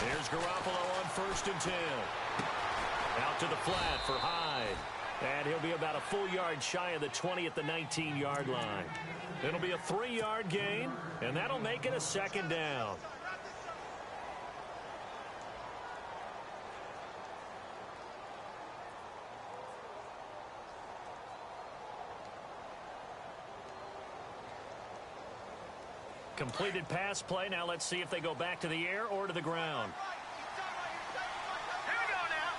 Here's Garoppolo on 1st and 10. Out to the flat for Hyde. And he'll be about a full yard shy of the 20 at the 19-yard line. It'll be a 3-yard gain, and that'll make it a 2nd down. Completed pass play. Now let's see if they go back to the air or to the ground. Here we go now.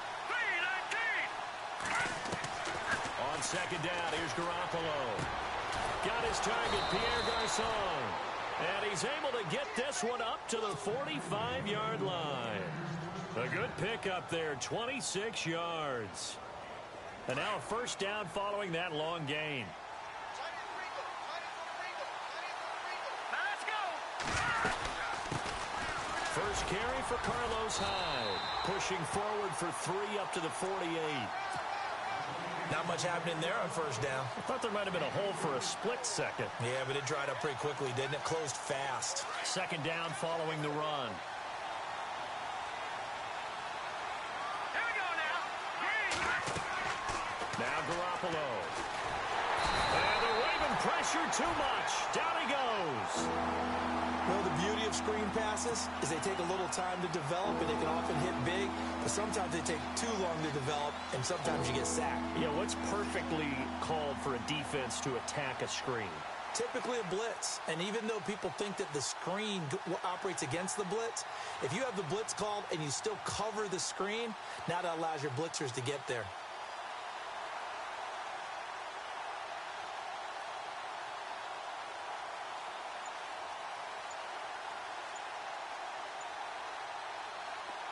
3-19. On 2nd down, here's Garoppolo. Got his target, Pierre Garçon. And he's able to get this one up to the 45-yard line. A good pickup there, 26 yards. And now a 1st down following that long gain. First carry for Carlos Hyde. Pushing forward for 3 up to the 48. Not much happening there on 1st down. I thought there might have been a hole for a split second. Yeah, but it dried up pretty quickly, didn't it? Closed fast. 2nd down following the run. Here we go now. Now Garoppolo. And the Raven pressure too much. Down he goes. Well, the beauty of screen passes is they take a little time to develop, and they can often hit big, but sometimes they take too long to develop, and sometimes you get sacked. Yeah, what's perfectly called for a defense to attack a screen? Typically a blitz, and even though people think that the screen operates against the blitz, if you have the blitz called and you still cover the screen, now that allows your blitzers to get there.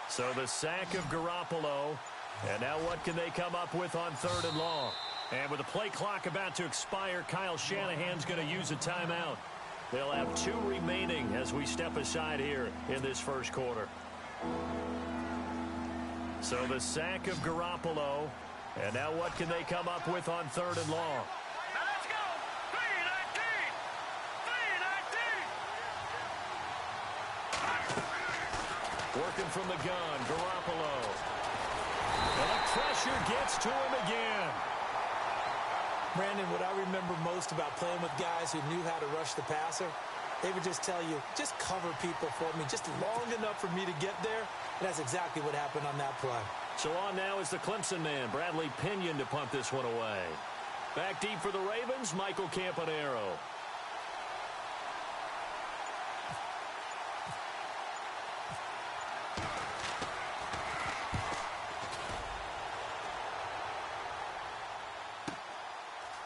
So the sack of Garoppolo. And now what can they come up with on 3rd and long? And with the play clock about to expire, Kyle Shanahan's going to use a timeout. They'll have 2 remaining as we step aside here in this 1st quarter. So the sack of Garoppolo. And now what can they come up with on 3rd and long? Now let's go. 3-19. 3-19. Working from the gun, Garoppolo. And the pressure gets to him again. Brandon, what I remember most about playing with guys who knew how to rush the passer, they would just tell you, just cover people for me, just long enough for me to get there. And that's exactly what happened on that play. So on now is the Clemson man, Bradley Pinion, to punt this one away. Back deep for the Ravens, Michael Campanaro.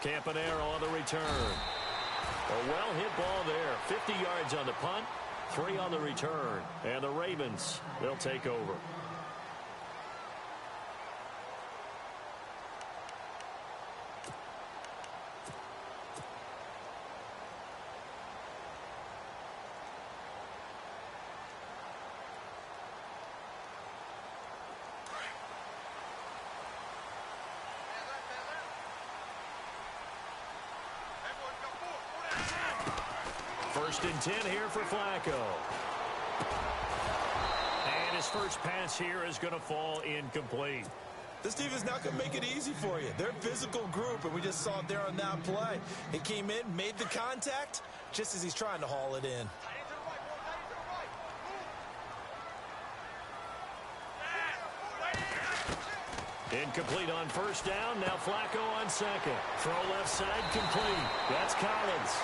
Campanaro on the return. A well-hit ball there. 50 yards on the punt, 3 on the return. And the Ravens, they'll take over. First and 10 here for Flacco. And his first pass here is going to fall incomplete. This team is not going to make it easy for you. They're a physical group, and we just saw it there on that play. He came in, made the contact, just as he's trying to haul it in. Incomplete on first down. Now Flacco on 2nd. Throw left side complete. That's Collins.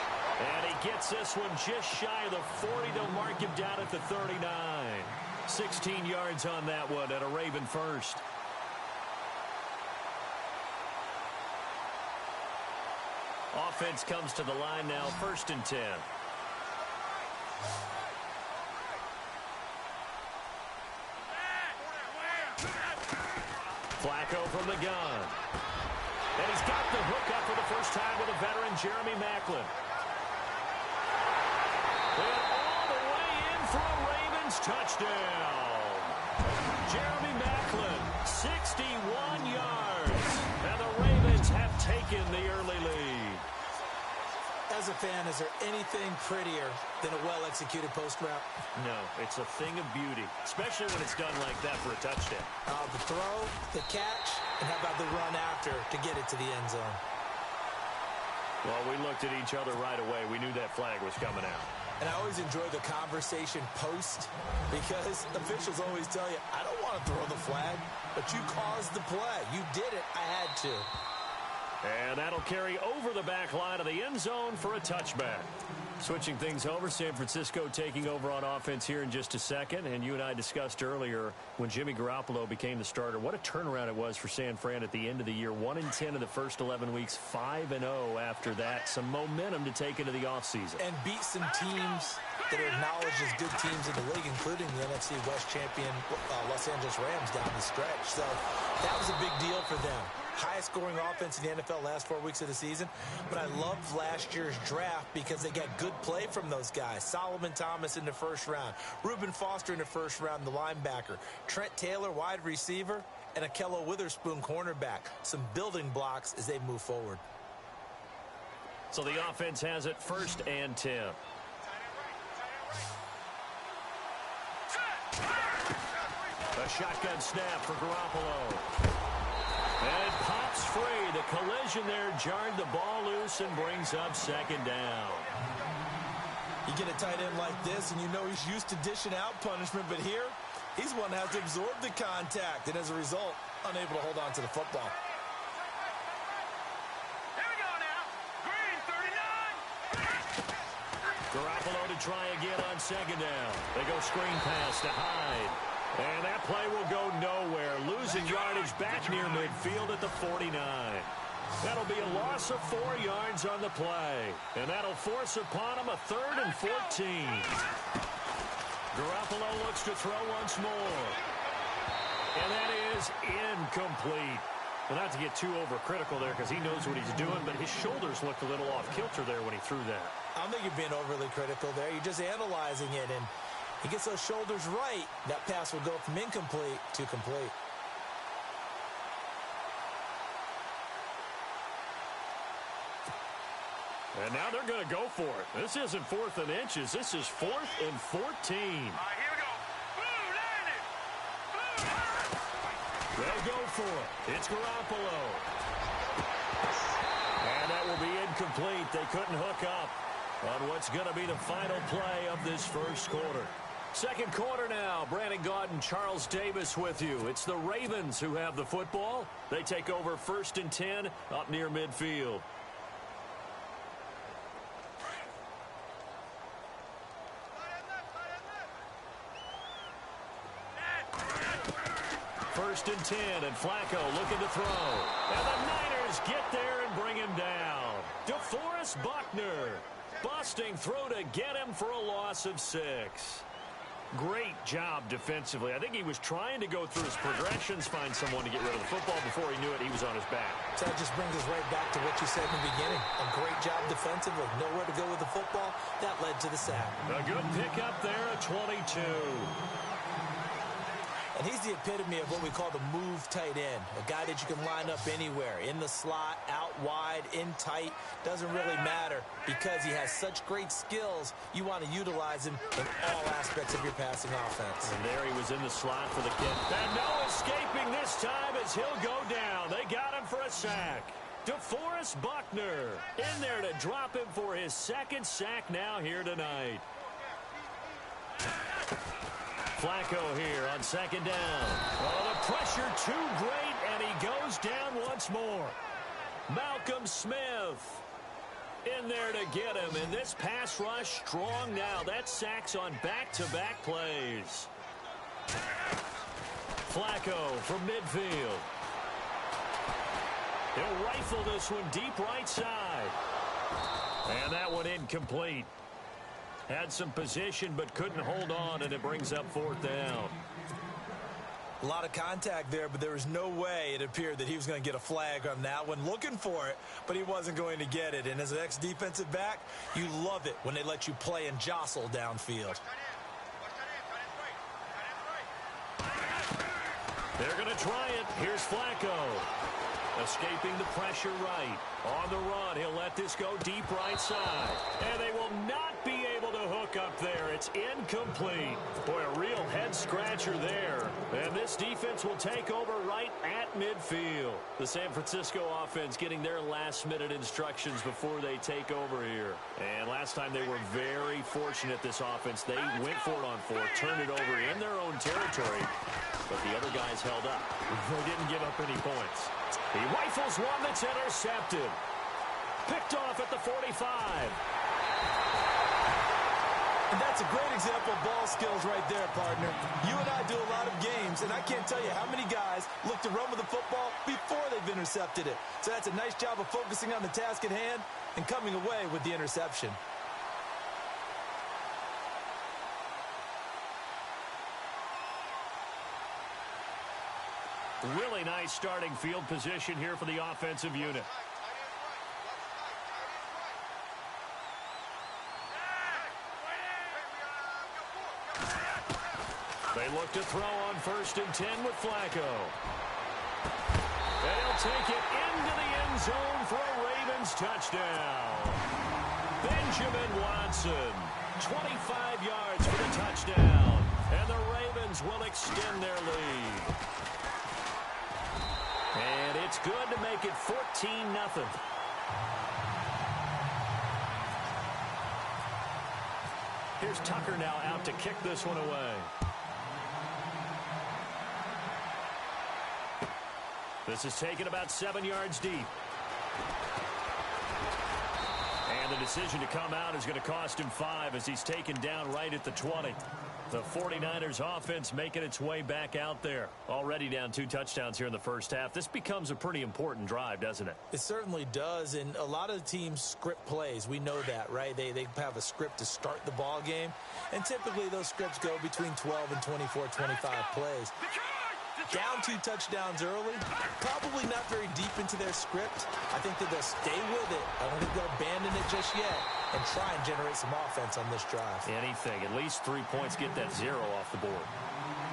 And he gets this one just shy of the 40 to mark him down at the 39. 16 yards on that one and a Raven first. Offense comes to the line now, 1st and 10. Flacco from the gun. And he's got the hook up for the first time with a veteran, Jeremy Maclin. And all the way in for a Ravens touchdown. Jeremy Maclin, 61 yards. And the Ravens have taken the early lead. As a fan, is there anything prettier than a well-executed post route? No, it's a thing of beauty, especially when it's done like that for a touchdown. The throw, the catch, and how about the run after to get it to the end zone? Well, we looked at each other right away. We knew that flag was coming out. And I always enjoy the conversation post because officials always tell you, I don't want to throw the flag, but you caused the play. You did it. I had to. And that'll carry over the back line of the end zone for a touchback. Switching things over, San Francisco taking over on offense here in just a second. And you and I discussed earlier when Jimmy Garoppolo became the starter, what a turnaround it was for San Fran at the end of the year. 1-10 in the first 11 weeks, 5-0 after that. Some momentum to take into the offseason. And beat some teams that are acknowledged as good teams in the league, including the NFC West champion Los Angeles Rams down the stretch. So that was a big deal for them. Highest scoring offense in the NFL last 4 weeks of the season. But I loved last year's draft because they got good play from those guys. Solomon Thomas in the first round. Reuben Foster in the first round, the linebacker. Trent Taylor, wide receiver. And Akello Witherspoon, cornerback. Some building blocks as they move forward. So the offense has it 1st and 10. A shotgun snap for Garoppolo. And it pops free. The collision there jarred the ball loose and brings up 2nd down. You get a tight end like this, and you know he's used to dishing out punishment, but here, he's one that has to absorb the contact, and as a result, unable to hold on to the football. Here we go now. Green 39. Garoppolo to try again on 2nd down. They go screen pass to Hyde. And that play will go nowhere. Losing yardage back near midfield at the 49. That'll be a loss of 4 yards on the play. And that'll force upon him a 3rd and 14. Garoppolo looks to throw once more. And that is incomplete. Well, not to get too overcritical there because he knows what he's doing, but his shoulders looked a little off kilter there when he threw that. I don't think you're being overly critical there. You're just analyzing it, and he gets those shoulders right, that pass will go from incomplete to complete. And now they're going to go for it. This isn't 4th and inches. This is 4th and 14. All right, here we go. Boom, landed. Boom. They'll go for it. It's Garoppolo. And that will be incomplete. They couldn't hook up on what's going to be the final play of this first quarter. Second quarter now. Brandon Gaudin, Charles Davis with you. It's the Ravens who have the football. They take over 1st and 10 up near midfield. First and 10, and Flacco looking to throw. And the Niners get there and bring him down. DeForest Buckner busting through to get him for a loss of 6. Great job defensively. I think he was trying to go through his progressions, find someone to get rid of the football. Before he knew it, he was on his back. So that just brings us right back to what you said in the beginning. A great job defensively. Nowhere to go with the football. That led to the sack. A good pickup there at 22. And he's the epitome of what we call the move tight end. A guy that you can line up anywhere. In the slot, out wide, in tight. Doesn't really matter because he has such great skills. You want to utilize him in all aspects of your passing offense. And there he was in the slot for the kick. And no escaping this time as he'll go down. They got him for a sack. DeForest Buckner in there to drop him for his 2nd sack now here tonight. Flacco here on 2nd down. Oh, the pressure too great, and he goes down once more. Malcolm Smith in there to get him, and this pass rush strong now. That sacks on back-to-back plays. Flacco from midfield. He'll rifle this one deep right side. And that one incomplete. Had some position but couldn't hold on, and it brings up 4th down. A lot of contact there, but there was no way it appeared that he was going to get a flag on that one. Looking for it, but he wasn't going to get it. And as an ex-defensive back, you love it when they let you play and jostle downfield. They're going to try it. Here's Flacco. Escaping the pressure right. On the run, he'll let this go deep right side. And they will not be able to hook up there. It's incomplete. Boy, a real head-scratcher there. And this defense will take over right at midfield. The San Francisco offense getting their last-minute instructions before they take over here. And last time they were very fortunate, this offense. They went for it on fourth, turned it over in their own territory. But the other guys held up. They didn't give up any points. He rifles one that's intercepted. Picked off at the 45. And that's a great example of ball skills right there, partner. You and I do a lot of games, and I can't tell you how many guys look to run with the football before they've intercepted it. So that's a nice job of focusing on the task at hand and coming away with the interception. Really nice starting field position here for the offensive unit. They look to throw on 1st and 10 with Flacco. They'll take it into the end zone for a Ravens touchdown. Benjamin Watson, 25 yards for the touchdown. And the Ravens will extend their lead. And it's good to make it 14-0. Here's Tucker now out to kick this one away. This is taken about 7 yards deep. And the decision to come out is going to cost him 5 as he's taken down right at the 20. The 49ers offense making its way back out there. Already down 2 touchdowns here in the first half. This becomes a pretty important drive, doesn't it? It certainly does, and a lot of the teams script plays. We know that, right? They have a script to start the ball game, and typically those scripts go between 12 and 24, 25 plays. Down 2 touchdowns early, probably not very deep into their script. I think that they'll stay with it. I don't think they'll abandon it just yet and try and generate some offense on this drive. Anything. At least 3 points, get that 0 off the board.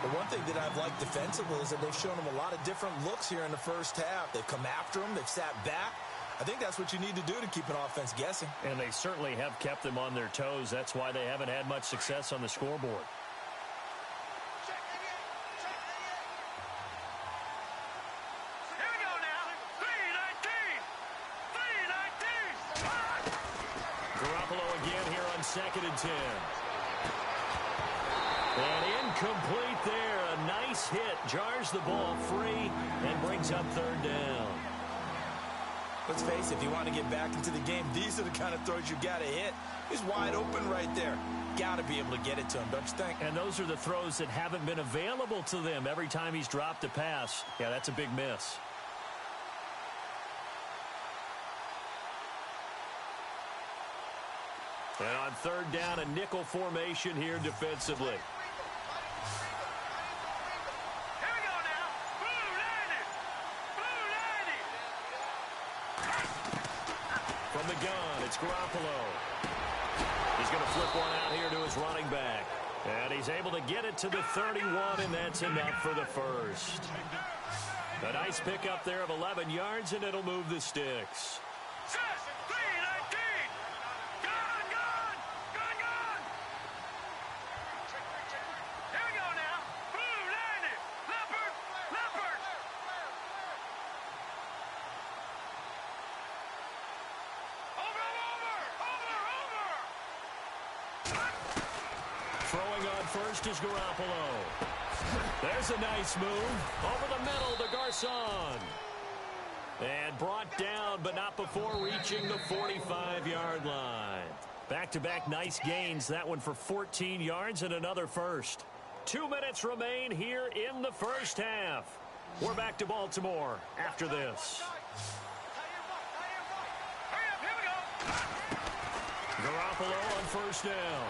The one thing that I've liked defensively is that they've shown them a lot of different looks here in the first half. They've come after them. They've sat back. I think that's what you need to do to keep an offense guessing. And they certainly have kept them on their toes. That's why they haven't had much success on the scoreboard. Again here on 2nd and 10. And incomplete there. A nice hit. Jars the ball free and brings up 3rd down. Let's face it, if you want to get back into the game, these are the kind of throws you got to hit. He's wide open right there. Got to be able to get it to him, don't you think? And those are the throws that haven't been available to them every time he's dropped a pass. Yeah, that's a big miss. And on 3rd down, a nickel formation here defensively. Here we go now. From the gun, it's Garoppolo. He's going to flip one out here to his running back. And he's able to get it to the 31, and that's enough for the first. A nice pickup there of 11 yards, and it'll move the sticks. Throwing on first is Garoppolo. There's a nice move. Over the middle to Garcon. And brought down, but not before reaching the 45-yard line. Back-to-back nice gains. That one for 14 yards and another first. 2 minutes remain here in the first half. We're back to Baltimore after this. Garoppolo on 1st down.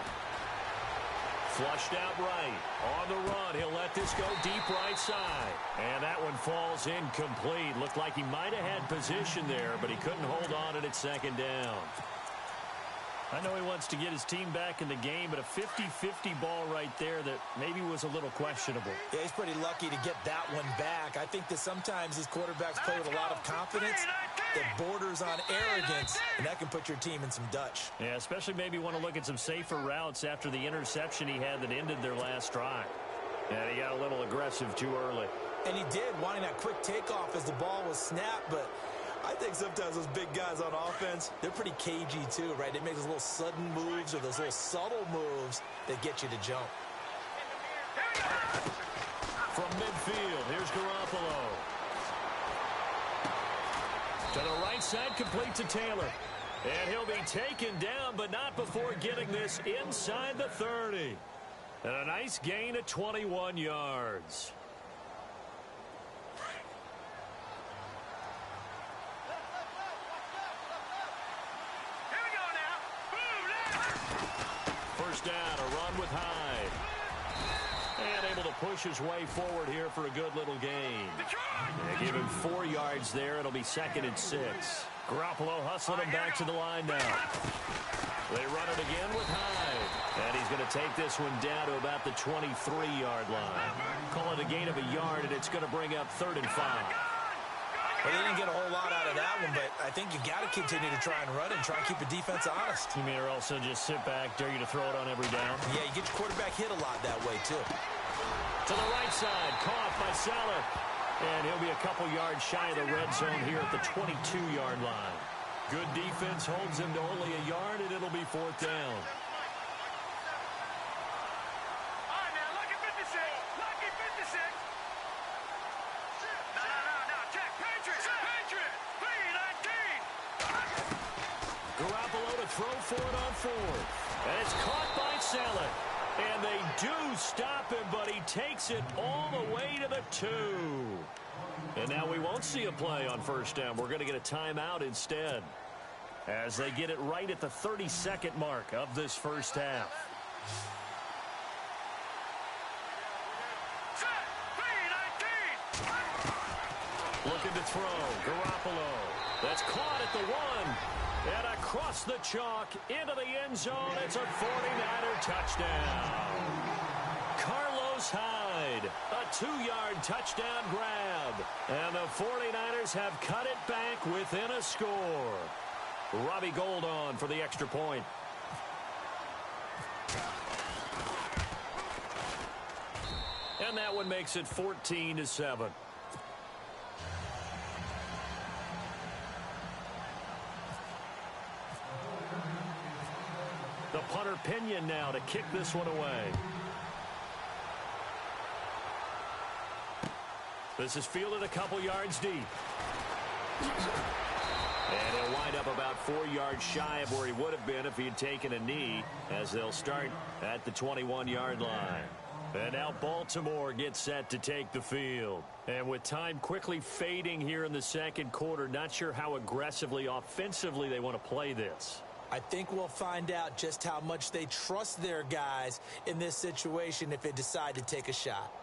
Flushed out right. On the run, he'll let this go deep right side. And that one falls incomplete. Looked like he might have had position there, but he couldn't hold on to it 2nd down. I know he wants to get his team back in the game, but a 50-50 ball right there that maybe was a little questionable. Yeah, he's pretty lucky to get that one back. I think that sometimes these quarterbacks play with a lot of confidence that borders on arrogance, and that can put your team in some Dutch. Yeah, especially maybe want to look at some safer routes after the interception he had that ended their last drive. And he got a little aggressive too early. And he did, wanting that quick takeoff as the ball was snapped, but I think sometimes those big guys on offense, they're pretty cagey too, right? They make those little sudden moves or those little subtle moves that get you to jump. From midfield, here's Garoppolo. To the right side, complete to Taylor. And he'll be taken down, but not before getting this inside the 30. And a nice gain of 21 yards. First down, a run with Hyde. And able to push his way forward here for a good little gain. They give him 4 yards there. It'll be 2nd and 6. Garoppolo hustling him back to the line now. They run it again with Hyde. And he's going to take this one down to about the 23-yard line. Call it a gain of a yard, and it's going to bring up 3rd and 5. Well, they didn't get a whole lot out of that one, but I think you got to continue to try and run and try and keep the defense honest. You mean or also just sit back, dare you to throw it on every down? Yeah, you get your quarterback hit a lot that way, too. To the right side, caught by Salah. And he'll be a couple yards shy of the red zone here at the 22-yard line. Good defense holds him to only a yard, and it'll be 4th down. Garoppolo to throw for it on 4th. And it's caught by Salah. And they do stop him, but he takes it all the way to the 2. And now we won't see a play on 1st down. We're going to get a timeout instead, as they get it right at the 32nd mark of this first half. Looking to throw. Garoppolo. That's caught at the 1. And across the chalk into the end zone. It's a 49er touchdown. Carlos Hyde, a 2-yard touchdown grab. And the 49ers have cut it back within a score. Robbie Gould on for the extra point. And that one makes it 14-7. The punter Pinion now to kick this one away. This is fielded a couple yards deep. And he'll wind up about 4 yards shy of where he would have been if he had taken a knee, as they'll start at the 21-yard line. And now Baltimore gets set to take the field. And with time quickly fading here in the second quarter, not sure how aggressively, offensively they want to play this. I think we'll find out just how much they trust their guys in this situation if they decide to take a shot.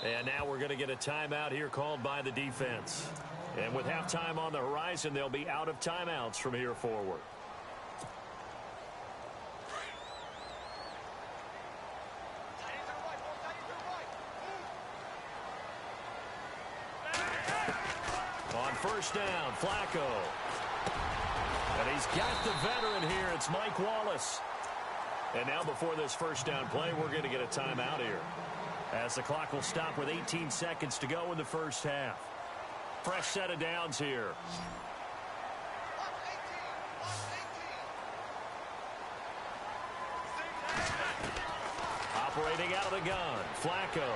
And now we're going to get a timeout here called by the defense. And with halftime on the horizon, they'll be out of timeouts from here forward. On 1st down, Flacco. And he's got the veteran here. It's Mike Wallace. And now before this 1st down play, we're going to get a timeout here, as the clock will stop with 18 seconds to go in the first half. Fresh set of downs here. Operating out of the gun, Flacco.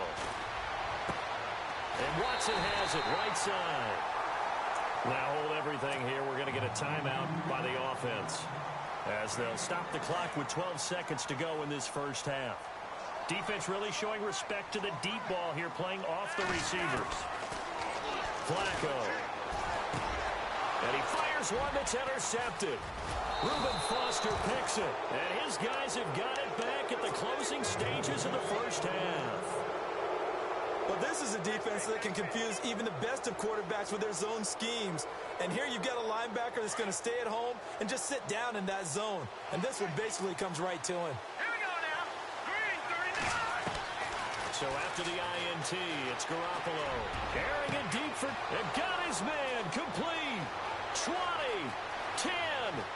And Watson has it right side. Now hold everything here. We're going to get a timeout by the offense, as they'll stop the clock with 12 seconds to go in this first half. Defense really showing respect to the deep ball here, playing off the receivers. Flacco. And he fires one that's intercepted. Reuben Foster picks it. And his guys have got it back at the closing stages of the first half. Well, this is a defense that can confuse even the best of quarterbacks with their zone schemes. And here you've got a linebacker that's going to stay at home and just sit down in that zone. And this one basically comes right to him. Here we go now. Green 39. So after the INT, it's Garoppolo. Airing it deep for... And got his man complete. 20, 10,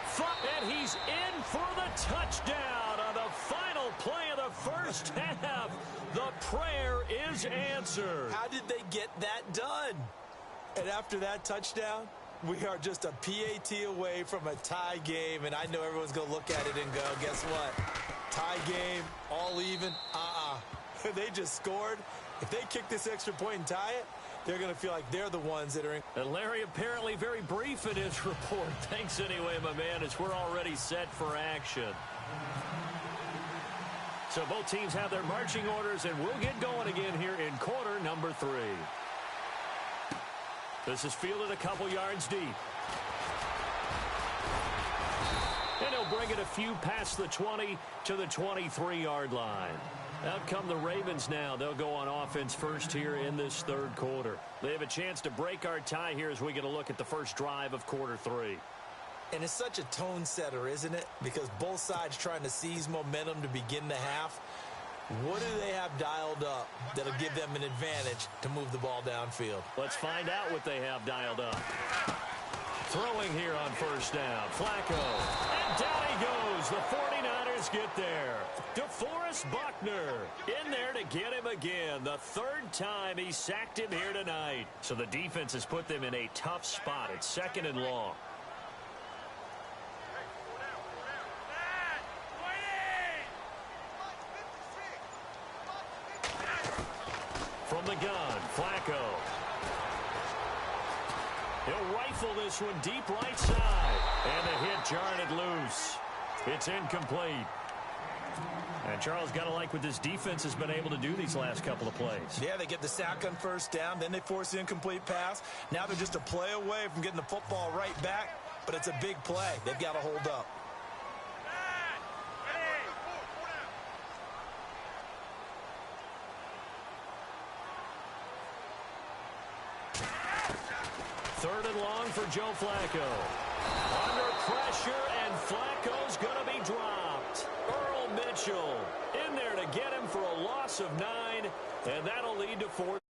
5. And he's in for the touchdown on the final play of the first half. The prayer is answered. How did they get that done? And after that touchdown, we are just a PAT away from a tie game. And I know everyone's going to look at it and go, guess what? Tie game, all even, They just scored. If they kick this extra point and tie it, they're going to feel like they're the ones that are in. And Larry apparently very brief in his report. Thanks anyway, my man, as we're already set for action. So both teams have their marching orders, and we'll get going again here in quarter number 3. This is fielded a couple yards deep. And he'll bring it a few past the 20 to the 23-yard line. Out come the Ravens now. They'll go on offense first here in this third quarter. They have a chance to break our tie here as we get a look at the first drive of quarter 3. And it's such a tone setter, isn't it? Because both sides trying to seize momentum to begin the half. What do they have dialed up that'll give them an advantage to move the ball downfield? Let's find out what they have dialed up. Throwing here on first down. Flacco. And down he goes. The 49ers get there. DeForest Buckner in there to get him again. The third time he sacked him here tonight. So the defense has put them in a tough spot. It's second and long. From the gun, Flacco. He'll rifle this one deep right side. And the hit jarred it loose. It's incomplete. And Charles, got to like what this defense has been able to do these last couple of plays. Yeah, they get the sack on first down, then they force the incomplete pass. Now they're just a play away from getting the football right back, but it's a big play. They've got to hold up. Third and long for Joe Flacco. Under pressure, and Flacco's going to be dropped. Earl Mitchell in there to get him for a loss of 9, and that'll lead to 4th.